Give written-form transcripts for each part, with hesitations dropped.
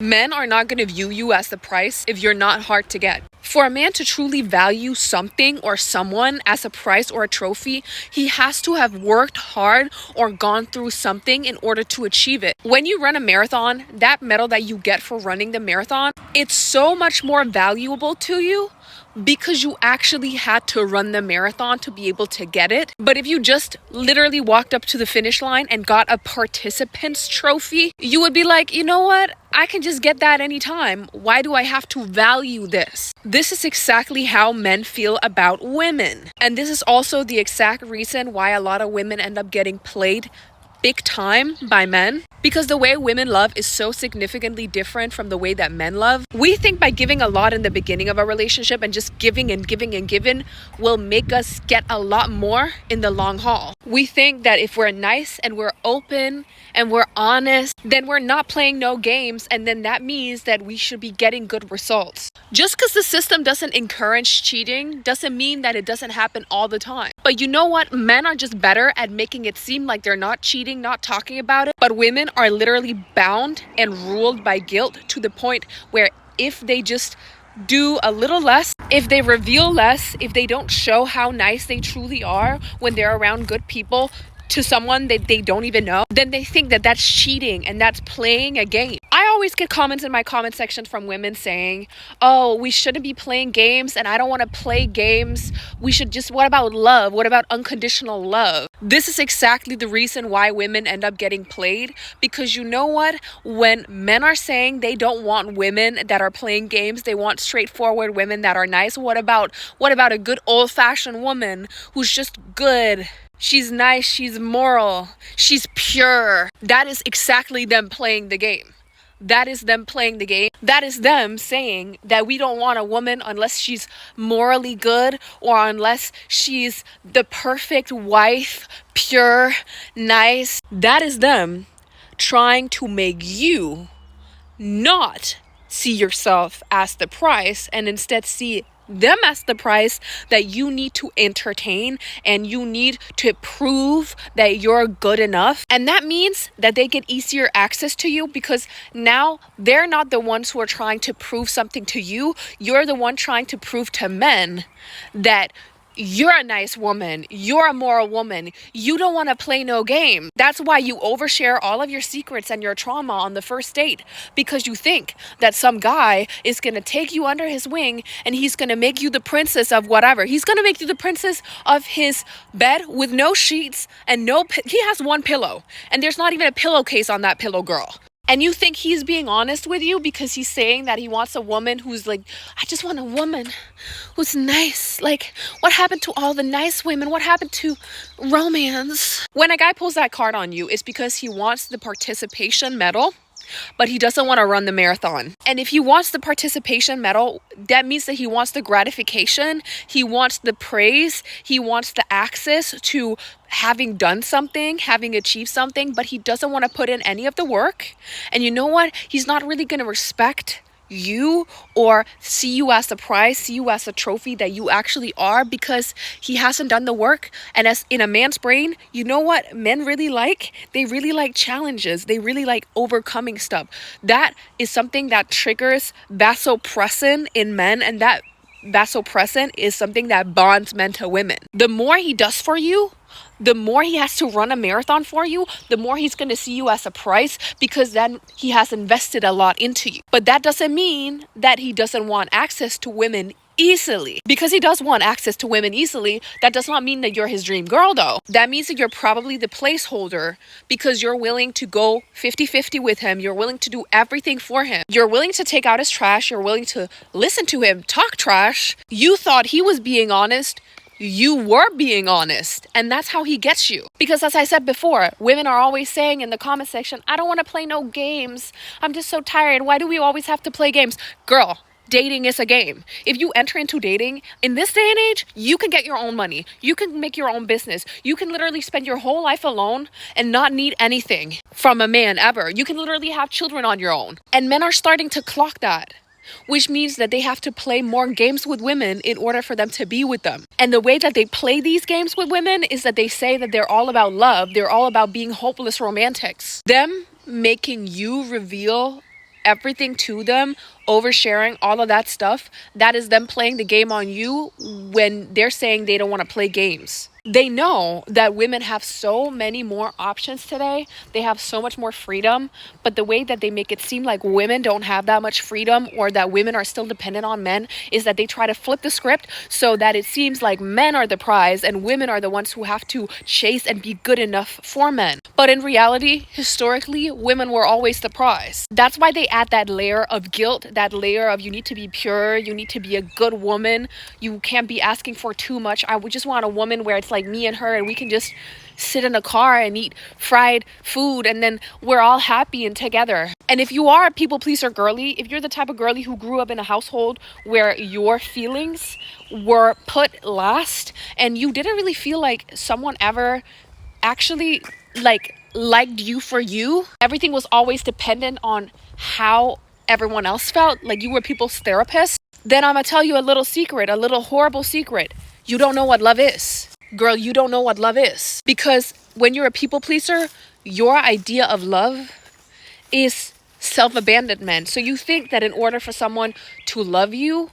Men are not going to view you as the price if you're not hard to get. For a man to truly value something or someone as a prize or a trophy, he has to have worked hard or gone through something in order to achieve it. When you run a marathon, that medal that you get for running the marathon, it's so much more valuable to you because you actually had to run the marathon to be able to get it. But if you just literally walked up to the finish line and got a participant's trophy, you would be like, you know what? I can just get that anytime. Why do I have to value this? This is exactly how men feel about women. And this is also the exact reason why a lot of women end up getting played big time by men, because the way women love is so significantly different from the way that men love. We think by giving a lot in the beginning of a relationship and just giving and giving and giving will make us get a lot more in the long haul. We think that if we're nice and we're open and we're honest, then we're not playing no games, and then that means that we should be getting good results. Just because the system doesn't encourage cheating doesn't mean that it doesn't happen all the time. But you know what? Men are just better at making it seem like they're not cheating, not talking about it. But women are literally bound and ruled by guilt to the point where if they just do a little less, if they reveal less, if they don't show how nice they truly are when they're around good people to someone that they don't even know, then they think that that's cheating and that's playing a game. I always get comments in my comment section from women saying, oh, we shouldn't be playing games and I don't want to play games. We should just, what about love? What about unconditional love? This is exactly the reason why women end up getting played, because you know what? When men are saying they don't want women that are playing games, they want straightforward women that are nice. What about a good old-fashioned woman who's just good? She's nice, she's moral, she's pure. That is exactly them playing the game. That is them playing the game. That is them saying that we don't want a woman unless she's morally good or unless she's the perfect wife, pure, nice. That is them trying to make you not see yourself as the prize and instead see them as the prize that you need to entertain and you need to prove that you're good enough. And that means that they get easier access to you because now they're not the ones who are trying to prove something to you. You're the one trying to prove to men that you're a nice woman, you're a moral woman, you don't want to play no game. That's why you overshare all of your secrets and your trauma on the first date, because you think that some guy is going to take you under his wing and he's going to make you the princess of whatever. He's going to make you the princess of his bed with no sheets and he has one pillow and there's not even a pillowcase on that pillow, girl. And you think he's being honest with you because he's saying that he wants a woman who's like, I just want a woman who's nice. Like, what happened to all the nice women? What happened to romance? When a guy pulls that card on you, it's because he wants the participation medal, but he doesn't want to run the marathon. And if he wants the participation medal, that means that he wants the gratification, he wants the praise, he wants the access to having done something, having achieved something, but he doesn't want to put in any of the work. And you know what? He's not really going to respect you or see you as the prize, see you as a trophy that you actually are, because he hasn't done the work. And as in a man's brain, you know what men really like? They really like challenges. They really like overcoming stuff. That is something that triggers vasopressin in men, and that vasopressin is something that bonds men to women. The more he does for you, the more he has to run a marathon for you, the more he's going to see you as a prize, because then he has invested a lot into you. But that doesn't mean that he doesn't want access to women easily. Because he does want access to women easily, that does not mean that you're his dream girl though. That means that you're probably the placeholder, because you're willing to go 50-50 with him. You're willing to do everything for him. You're willing to take out his trash. You're willing to listen to him talk trash. You thought he was being honest. You were being honest, and that's how he gets you. Because as I said before, women are always saying in the comment section, I don't want to play no games. I'm just so tired. Why do we always have to play games? Girl, dating is a game. If you enter into dating in this day and age, you can get your own money. You can make your own business. You can literally spend your whole life alone and not need anything from a man ever. You can literally have children on your own. And men are starting to clock that, which means that they have to play more games with women in order for them to be with them. And the way that they play these games with women is that they say that they're all about love. They're all about being hopeless romantics. Them making you reveal everything to them, oversharing, all of that stuff, that is them playing the game on you when they're saying they don't want to play games. They know that women have so many more options today. They have so much more freedom, but the way that they make it seem like women don't have that much freedom or that women are still dependent on men is that they try to flip the script so that it seems like men are the prize and women are the ones who have to chase and be good enough for men. But in reality, historically, women were always the prize. That's why they add that layer of guilt, that layer of you need to be pure, you need to be a good woman, you can't be asking for too much. I would just want a woman where it's like me and her and we can just sit in a car and eat fried food and then we're all happy and together. And if you are a people pleaser girly, if you're the type of girly who grew up in a household where your feelings were put last and you didn't really feel like someone ever actually liked you for you, everything was always dependent on how everyone else felt, like you were people's therapist, then I'm gonna tell you a little secret, a little horrible secret. You don't know what love is. Girl, you don't know what love is. Because when you're a people pleaser, your idea of love is self-abandonment. So you think that in order for someone to love you,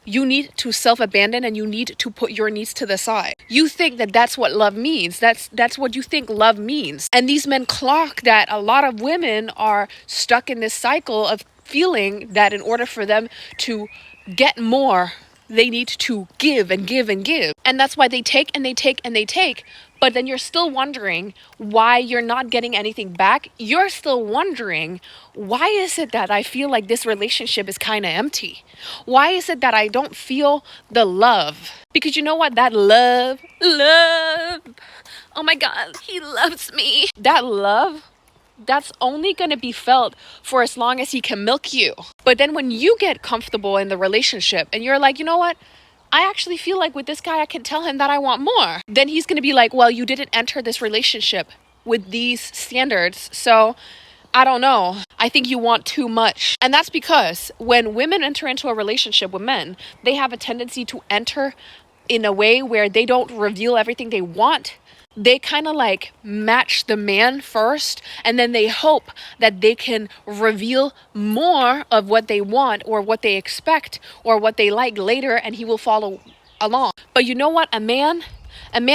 you need to self-abandon and you need to put your needs to the side. You think that that's what love means. That's what you think love means. And these men clock that a lot of women are stuck in this cycle of feeling that in order for them to get more, they need to give and give and give. And that's why they take and they take and they take. But then you're still wondering why you're not getting anything back. You're still wondering, why is it that I feel like this relationship is kind of empty? Why is it that I don't feel the love? Because you know what? That love, oh my God, he loves me. That love, that's only going to be felt for as long as he can milk you. But then when you get comfortable in the relationship and you're like, you know what? I actually feel like with this guy, I can tell him that I want more. Then he's going to be like, well, you didn't enter this relationship with these standards. So I don't know. I think you want too much. And that's because when women enter into a relationship with men, they have a tendency to enter in a way where they don't reveal everything they want. They kind of like match the man first, and then they hope that they can reveal more of what they want or what they expect or what they like later, and he will follow along. But you know what? A man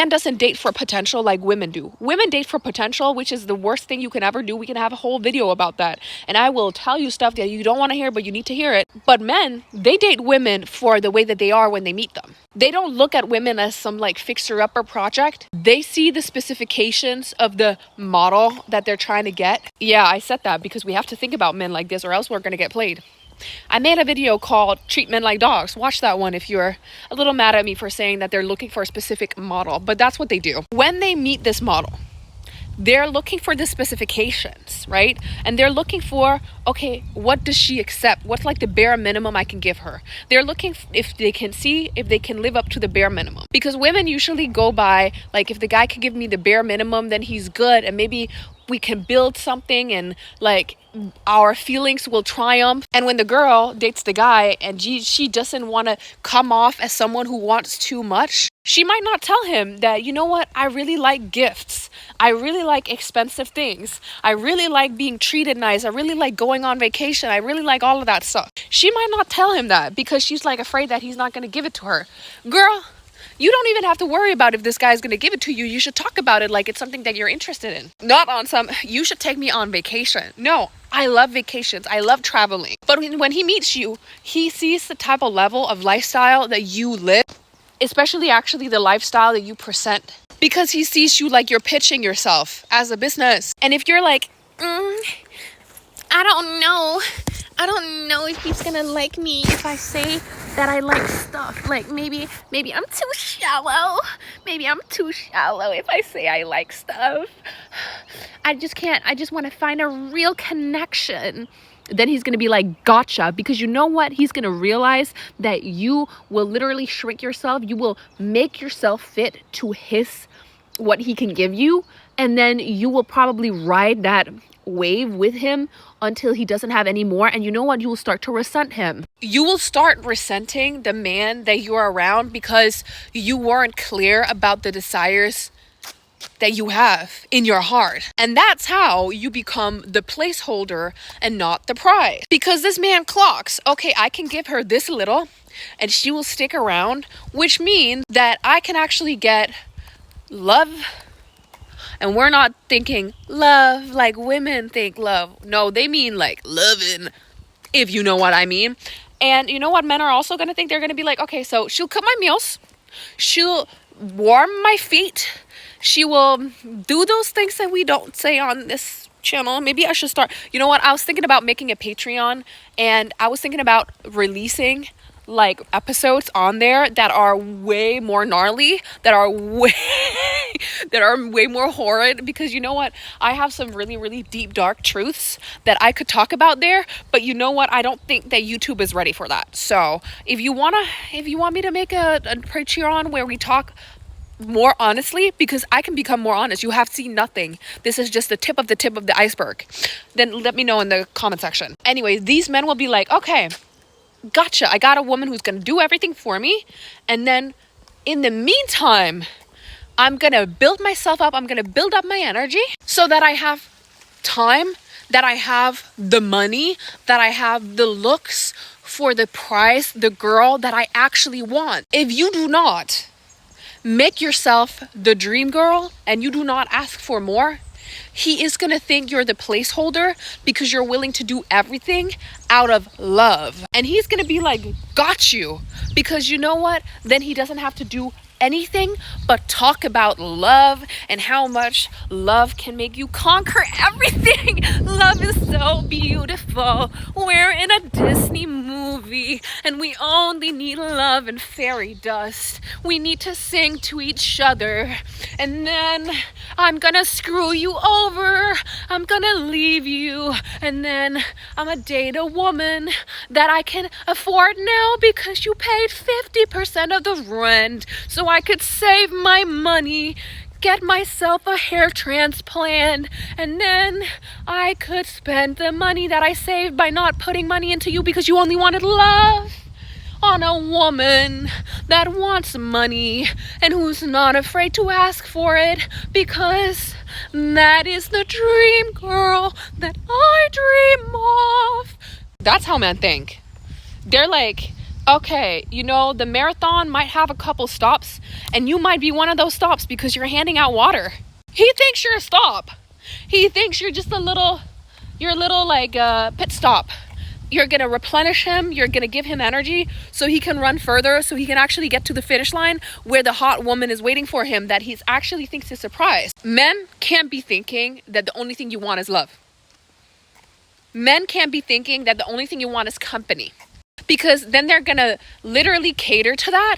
doesn't date for potential like women do. Women date for potential, which is the worst thing you can ever do. We can have a whole video about that. And I will tell you stuff that you don't want to hear, but you need to hear it. But men, they date women for the way that they are when they meet them. They don't look at women as some like fixer-upper project. They see the specifications of the model that they're trying to get. Yeah, I said that because we have to think about men like this or else we're going to get played. I made a video called Treat Men Like Dogs. Watch that one if you're a little mad at me for saying that they're looking for a specific model. But that's what they do. When they meet this model, they're looking for the specifications, right? And they're looking for, okay, what does she accept? What's like the bare minimum I can give her? They're looking if they can live up to the bare minimum. Because women usually go by, like, if the guy can give me the bare minimum, then he's good. And maybe we can build something and like our feelings will triumph. And when the girl dates the guy and she doesn't want to come off as someone who wants too much, she might not tell him that, you know what, I really like gifts. I really like expensive things. I really like being treated nice. I really like going on vacation. I really like all of that stuff. She might not tell him that because she's like afraid that he's not going to give it to her. Girl, you don't even have to worry about if this guy is going to give it to you. You should talk about it like it's something that you're interested in. Not on some, you should take me on vacation. No, I love vacations. I love traveling. But when he meets you, he sees the type of level of lifestyle that you live, especially actually the lifestyle that you present. Because he sees you like you're pitching yourself as a business. And if you're like, I don't know if he's gonna like me if I say that I like stuff. Like maybe I'm too shallow. Maybe I'm too shallow if I say I like stuff. I just can't. I just want to find a real connection. Then he's going to be like, gotcha. Because you know what? He's going to realize that you will literally shrink yourself. You will make yourself fit to what he can give you. And then you will probably ride that wave with him until he doesn't have any more. And you know what? You will start to resent him. You will start resenting the man that you're around because you weren't clear about the desires that you have in your heart. And that's how you become the placeholder and not the prize. Because this man clocks, okay, I can give her this little and she will stick around, which means that I can actually get love. And we're not thinking love like women think love. No, they mean like loving, if you know what I mean. And you know what men are also going to think? They're going to be like, okay, so she'll cook my meals. She'll warm my feet. She will do those things that we don't say on this channel. Maybe I should start. You know what? I was thinking about making a Patreon, and I was thinking about releasing like episodes on there that are way more gnarly, that are way more horrid, because you know what, I have some really deep dark truths that I could talk about there, but you know what, I don't think that YouTube is ready for that. So if you want me to make a Patreon where we talk more honestly, because I can become more honest, you have seen nothing, this is just the tip of the iceberg, then let me know in the comment section. Anyway, these men will be like, okay, gotcha, I got a woman who's gonna do everything for me, and then in the meantime I'm gonna build myself up, I'm gonna build up my energy so that I have time, that I have the money, that I have the looks for the prize, the girl that I actually want. If you do not make yourself the dream girl and you do not ask for more, he is gonna think you're the placeholder because you're willing to do everything out of love. And he's gonna be like, got you. Because you know what? Then he doesn't have to do anything but talk about love and how much love can make you conquer everything. Love is so beautiful. We're in a Disney movie and we only need love and fairy dust. We need to sing to each other, and then I'm gonna screw you over, I'm gonna leave you, and then I'm gonna date a woman that I can afford now because you paid 50% of the rent, so I could save my money, get myself a hair transplant, and then I could spend the money that I saved by not putting money into you because you only wanted love on a woman that wants money and who's not afraid to ask for it, because that is the dream girl that I dream of. That's how men think. They're like, okay, you know, the marathon might have a couple stops and you might be one of those stops because you're handing out water. He thinks you're a stop. He thinks you're just you're a little like pit stop. You're gonna replenish him, you're gonna give him energy so he can run further, so he can actually get to the finish line where the hot woman is waiting for him that he actually thinks is a prize. Men can't be thinking that the only thing you want is love. Men can't be thinking that the only thing you want is company, because then they're gonna literally cater to that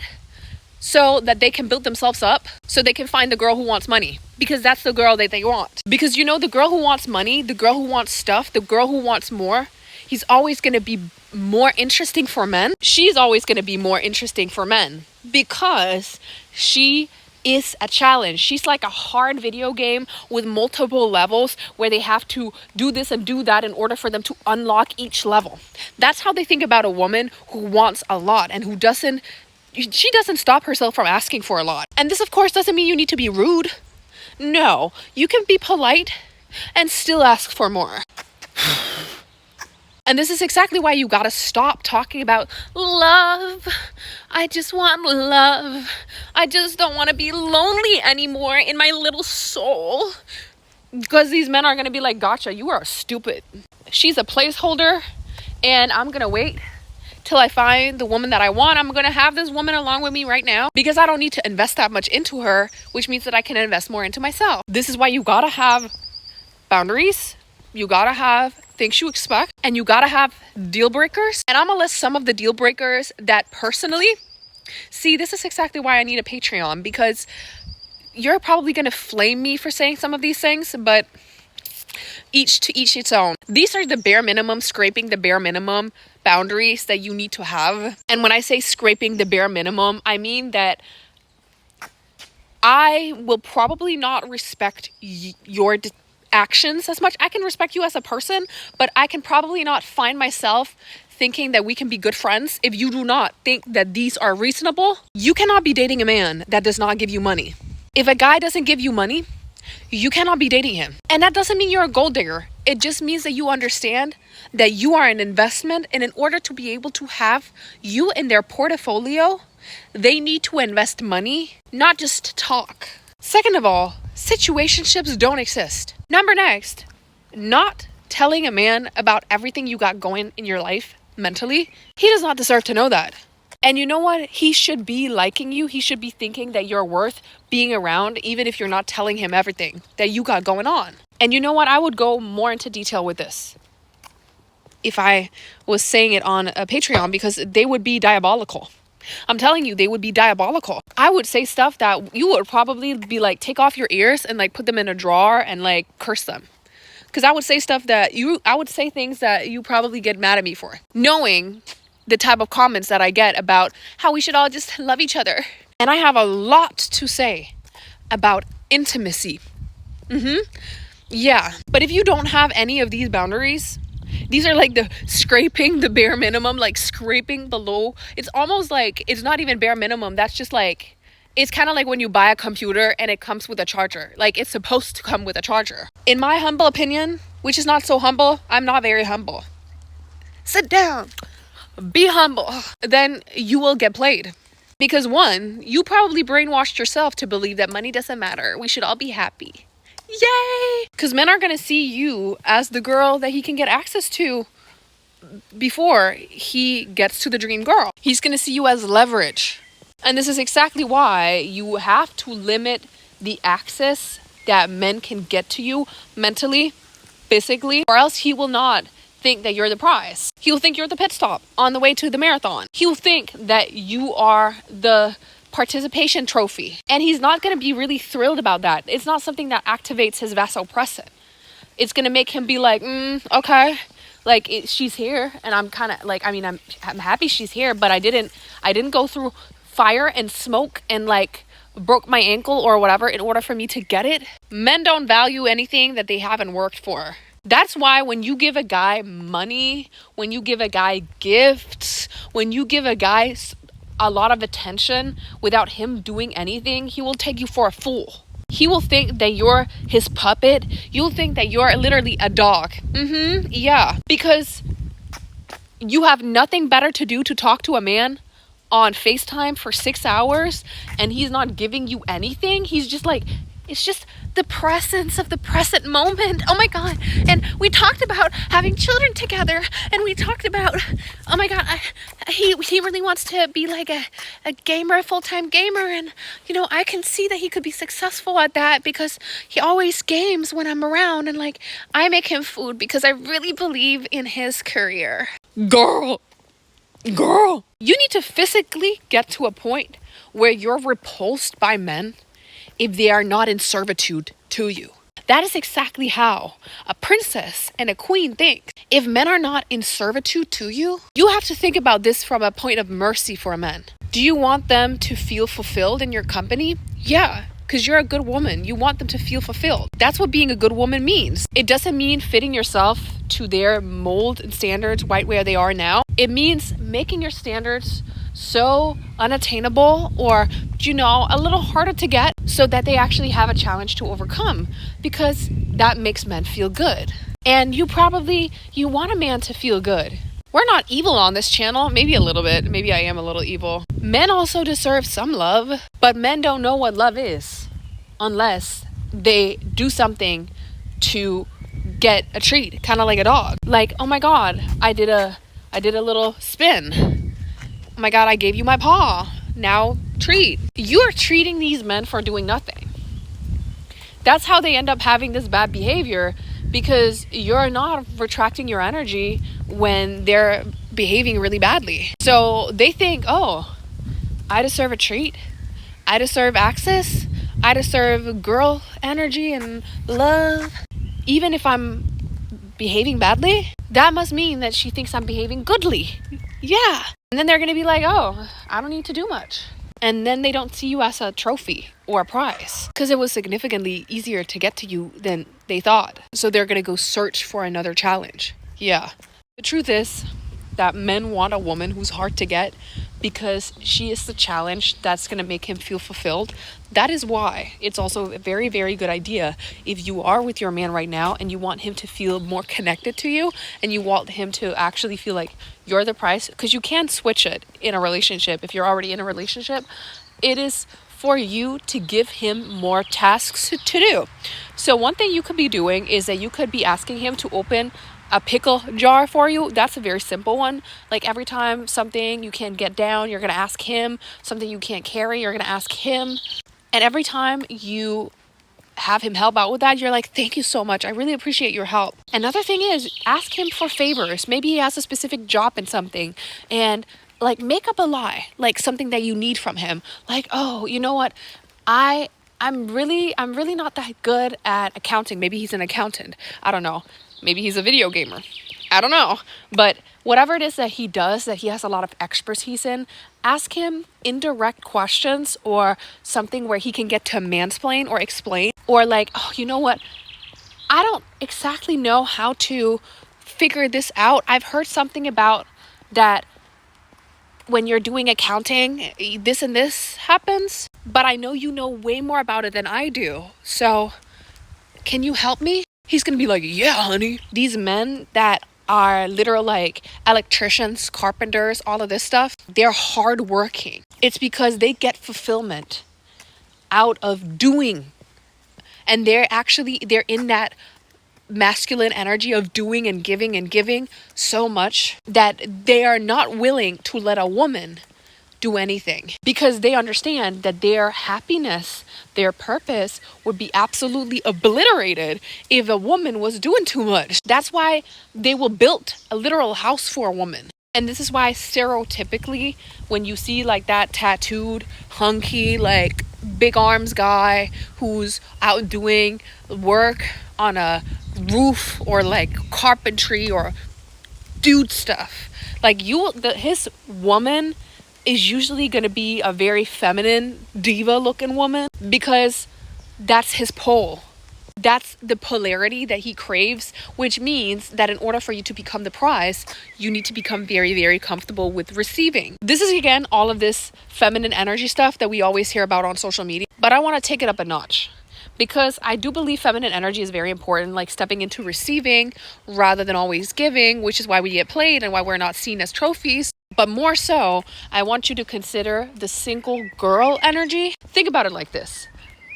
so that they can build themselves up, so they can find the girl who wants money, because that's the girl that they want. Because you know, the girl who wants money, the girl who wants stuff, the girl who wants more, he's always going to be more interesting for men. She's always going to be more interesting for men because she is a challenge. She's like a hard video game with multiple levels where they have to do this and do that in order for them to unlock each level. That's how they think about a woman who wants a lot and who she doesn't stop herself from asking for a lot. And this, of course, doesn't mean you need to be rude. No, you can be polite and still ask for more. And this is exactly why you gotta stop talking about love. I just want love. I just don't want to be lonely anymore in my little soul. Because these men are gonna be like, gotcha, you are stupid. She's a placeholder, and I'm gonna wait till I find the woman that I want. I'm gonna have this woman along with me right now because I don't need to invest that much into her, which means that I can invest more into myself. This is why you gotta have boundaries. You gotta have things you expect, and you gotta have deal breakers. And I'm gonna list some of the deal breakers that personally, see, this is exactly why I need a Patreon, because you're probably gonna flame me for saying some of these things, but each to each its own. These are the bare minimum, scraping the bare minimum boundaries that you need to have. And when I say scraping the bare minimum, I mean that I will probably not respect your actions as much. I can respect you as a person, but I can probably not find myself thinking that we can be good friends if you do not think that these are reasonable. You cannot be dating a man that does not give you money. If a guy doesn't give you money, you cannot be dating him. And that doesn't mean you're a gold digger. It just means that you understand that you are an investment, and in order to be able to have you in their portfolio, they need to invest money, not just talk. Second of all, situationships don't exist. Number next, not telling a man about everything you got going in your life mentally. He does not deserve to know that. And you know what? He should be liking you. He should be thinking that you're worth being around, even if you're not telling him everything that you got going on. And you know what? I would go more into detail with this if I was saying it on a Patreon, because they would be diabolical. I'm telling you, they would be diabolical. I would say stuff that you would probably be like, take off your ears and like put them in a drawer and like curse them. Because I would say stuff that I would say things that you probably get mad at me for. Knowing the type of comments that I get about how we should all just love each other. And I have a lot to say about intimacy. Yeah. But if you don't have any of these boundaries, these are like the scraping the bare minimum, like scraping below. It's almost like it's not even bare minimum. That's just like, it's kind of like when you buy a computer and it comes with a charger. Like, it's supposed to come with a charger. In my humble opinion, which is not so humble, I'm not very humble. Sit down. Be humble. Then you will get played. Because one, you probably brainwashed yourself to believe that money doesn't matter. We should all be happy. Yay! Because men are going to see you as the girl that he can get access to before he gets to the dream girl. He's going to see you as leverage. And this is exactly why you have to limit the access that men can get to you mentally, physically, or else he will not think that you're the prize. He'll think you're the pit stop on the way to the marathon. He'll think that you are the participation trophy. And he's not going to be really thrilled about that. It's not something that activates his vasopressin. It's going to make him be like, okay, like she's here. And I'm kind of like, I mean, I'm happy she's here, but I didn't go through fire and smoke and like broke my ankle or whatever in order for me to get it. Men don't value anything that they haven't worked for. That's why when you give a guy money, when you give a guy gifts, when you give a guy a lot of attention without him doing anything, he will take you for a fool. He will think that you're his puppet. You'll think that you're literally a dog. Yeah. Because you have nothing better to do to talk to a man on FaceTime for 6 hours and he's not giving you anything. He's just like, it's just the presence of the present moment. Oh my God. And we talked about having children together. And we talked about, oh my God, he really wants to be like a gamer, a full-time gamer. And, you know, I can see that he could be successful at that because he always games when I'm around. And like, I make him food because I really believe in his career. Girl, you need to physically get to a point where you're repulsed by men if they are not in servitude to you. That is exactly how a princess and a queen think. If men are not in servitude to you, you have to think about this from a point of mercy for men. Do you want them to feel fulfilled in your company? Yeah, because you're a good woman. You want them to feel fulfilled. That's what being a good woman means. It doesn't mean fitting yourself to their mold and standards right where they are now. It means making your standards so unattainable or, you know, a little harder to get so that they actually have a challenge to overcome, because that makes men feel good. And you want a man to feel good. We're not evil on this channel. Maybe a little bit. Maybe I am a little evil. Men also deserve some love, but men don't know what love is unless they do something to get a treat, kind of like a dog. Like, oh my God, I did a little spin. Oh my God, I gave you my paw. Now treat. You are treating these men for doing nothing. That's how they end up having this bad behavior, because you're not retracting your energy when they're behaving really badly. So they think, oh, I deserve a treat. I deserve access. I deserve girl energy and love. Even if I'm behaving badly, that must mean that she thinks I'm behaving goodly. Yeah. And then they're going to be like, oh, I don't need to do much. And then they don't see you as a trophy or a prize because it was significantly easier to get to you than they thought. So they're going to go search for another challenge. Yeah. The truth is, that men want a woman who's hard to get because she is the challenge that's going to make him feel fulfilled. That is why it's also a very, very good idea if you are with your man right now and you want him to feel more connected to you and you want him to actually feel like you're the price, because you can switch it in a relationship. If you're already in a relationship, it is for you to give him more tasks to do. So one thing you could be doing is that you could be asking him to open a pickle jar for you. That's a very simple one. Like every time something you can't get down, you're going to ask him. Something you can't carry, you're going to ask him. And every time you have him help out with that, you're like, thank you so much. I really appreciate your help. Another thing is ask him for favors. Maybe he has a specific job in something, and like make up a lie, like something that you need from him. Like, oh, you know what? I'm really not that good at accounting. Maybe he's an accountant. I don't know. Maybe he's a video gamer. I don't know. But whatever it is that he does, that he has a lot of expertise in, ask him indirect questions or something where he can get to mansplain or explain. Or like, oh, you know what? I don't exactly know how to figure this out. I've heard something about that when you're doing accounting, this and this happens. But I know you know way more about it than I do. So can you help me? He's going to be like, yeah, honey. These men that are literal like electricians, carpenters, all of this stuff, they're hardworking. It's because they get fulfillment out of doing. And they're in that masculine energy of doing and giving so much that they are not willing to let a woman do anything, because they understand that their happiness, their purpose would be absolutely obliterated if a woman was doing too much. That's why they will build a literal house for a woman. And this is why stereotypically when you see like that tattooed, hunky, like big arms guy who's out doing work on a roof or like carpentry or dude stuff, like his woman is usually going to be a very feminine, diva looking woman, because that's his pole. That's the polarity that he craves, which means that in order for you to become the prize, you need to become very, very comfortable with receiving. This is, again, all of this feminine energy stuff that we always hear about on social media, but I want to take it up a notch, because I do believe feminine energy is very important, like stepping into receiving rather than always giving, which is why we get played and why we're not seen as trophies. But more so, I want you to consider the single girl energy. Think about it like this.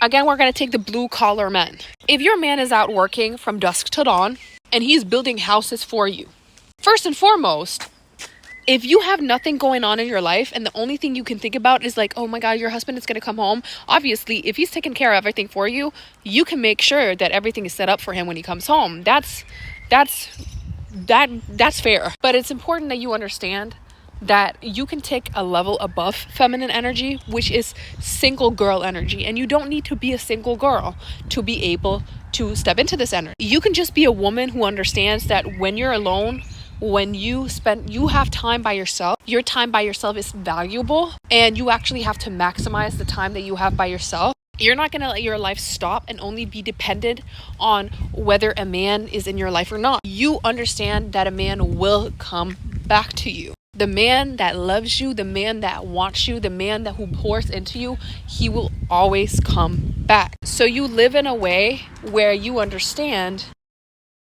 Again, we're going to take the blue collar men. If your man is out working from dusk to dawn and he's building houses for you, first and foremost, if you have nothing going on in your life and the only thing you can think about is like, oh my God, your husband is going to come home. Obviously, if he's taking care of everything for you, you can make sure that everything is set up for him when he comes home. That's fair. But it's important that you understand that you can take a level above feminine energy, which is single girl energy. And you don't need to be a single girl to be able to step into this energy. You can just be a woman who understands that when you're alone, when you have time by yourself, your time by yourself is valuable, and you actually have to maximize the time that you have by yourself. You're not going to let your life stop and only be dependent on whether a man is in your life or not. You understand that a man will come back to you. The man that loves you, the man that wants you, the man who pours into you, he will always come back. So you live in a way where you understand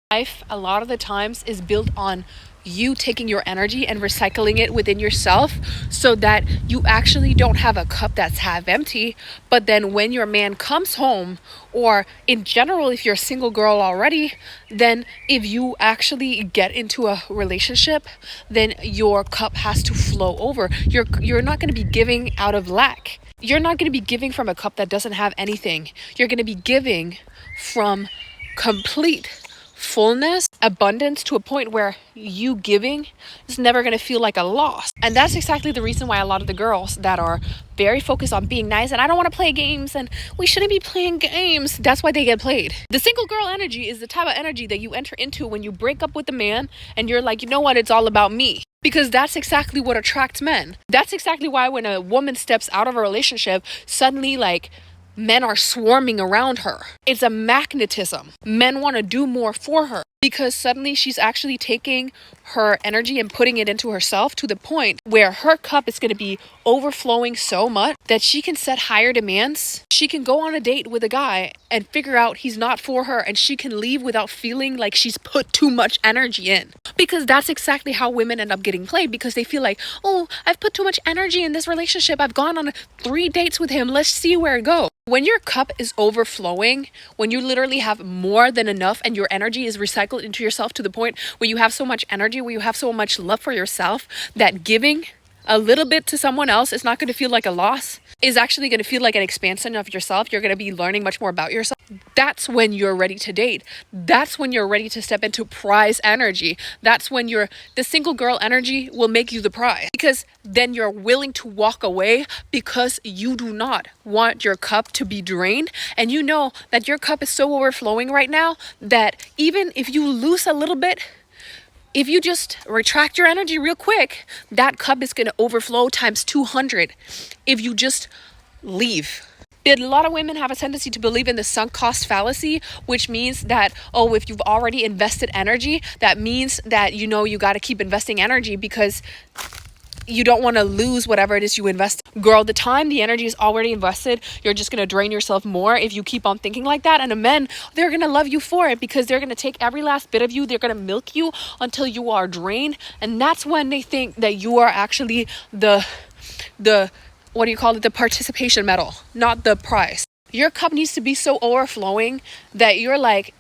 life a lot of the times is built on you taking your energy and recycling it within yourself, so that you actually don't have a cup that's half empty. But then when your man comes home, or in general, if you're a single girl already, then if you actually get into a relationship, then your cup has to flow over. You're not going to be giving out of lack. You're not going to be giving from a cup that doesn't have anything. You're going to be giving from complete fullness, abundance, to a point where you giving is never going to feel like a loss. And that's exactly the reason why a lot of the girls that are very focused on being nice and I don't want to play games and we shouldn't be playing games, that's why they get played. The single girl energy is the type of energy that you enter into when you break up with a man and you're like, you know what, it's all about me. Because that's exactly what attracts men. That's exactly why when a woman steps out of a relationship, suddenly like men are swarming around her. It's a magnetism. Men want to do more for her because suddenly she's actually taking her energy and putting it into herself to the point where her cup is going to be overflowing so much that she can set higher demands. She can go on a date with a guy and figure out he's not for her, and she can leave without feeling like she's put too much energy in. Because that's exactly how women end up getting played, because they feel like, oh, I've put too much energy in this relationship. I've gone on 3 dates with him. Let's see where it goes. When your cup is overflowing, when you literally have more than enough and your energy is recycled into yourself to the point where you have so much energy, where you have so much love for yourself, that giving a little bit to someone else is not going to feel like a loss, is actually going to feel like an expansion of yourself. You're going to be learning much more about yourself. That's when you're ready to date. That's when you're ready to step into prize energy. That's when the single girl energy will make you the prize, because then you're willing to walk away because you do not want your cup to be drained. And you know that your cup is so overflowing right now that even if you lose a little bit, if you just retract your energy real quick, that cup is going to overflow times 200 if you just leave. A lot of women have a tendency to believe in the sunk cost fallacy, which means that, oh, if you've already invested energy, that means that, you got to keep investing energy because you don't want to lose whatever it is you invest. Girl, the time, the energy is already invested. You're just going to drain yourself more if you keep on thinking like that. And the men, they're going to love you for it because they're going to take every last bit of you. They're going to milk you until you are drained. And that's when they think that you are actually the what do you call it? The participation medal, not the prize. Your cup needs to be so overflowing that you're like,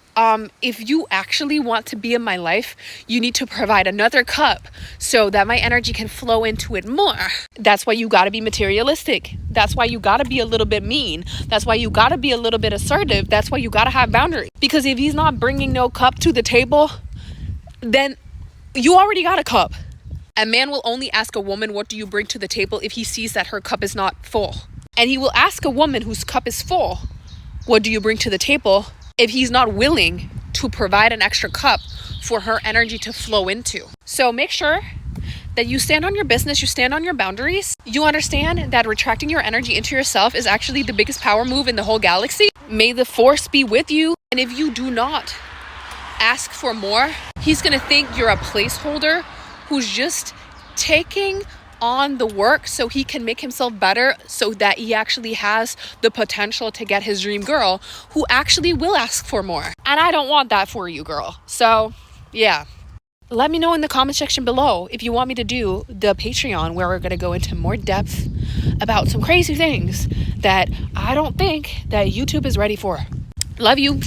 if you actually want to be in my life, you need to provide another cup so that my energy can flow into it more. That's why you got to be materialistic. That's why you got to be a little bit mean. That's why you got to be a little bit assertive. That's why you got to have boundaries. Because if he's not bringing no cup to the table, then you already got a cup. A man will only ask a woman, what do you bring to the table, if he sees that her cup is not full. And he will ask a woman whose cup is full, what do you bring to the table, if he's not willing to provide an extra cup for her energy to flow into. So make sure that you stand on your business, you stand on your boundaries. You understand that retracting your energy into yourself is actually the biggest power move in the whole galaxy. May the force be with you. And if you do not ask for more, he's gonna think you're a placeholder who's just taking on the work so he can make himself better, so that he actually has the potential to get his dream girl who actually will ask for more. And I don't want that for you, girl. So yeah, let me know in the comment section below if you want me to do the Patreon, where we're going to go into more depth about some crazy things that I don't think that YouTube is ready for. Love you.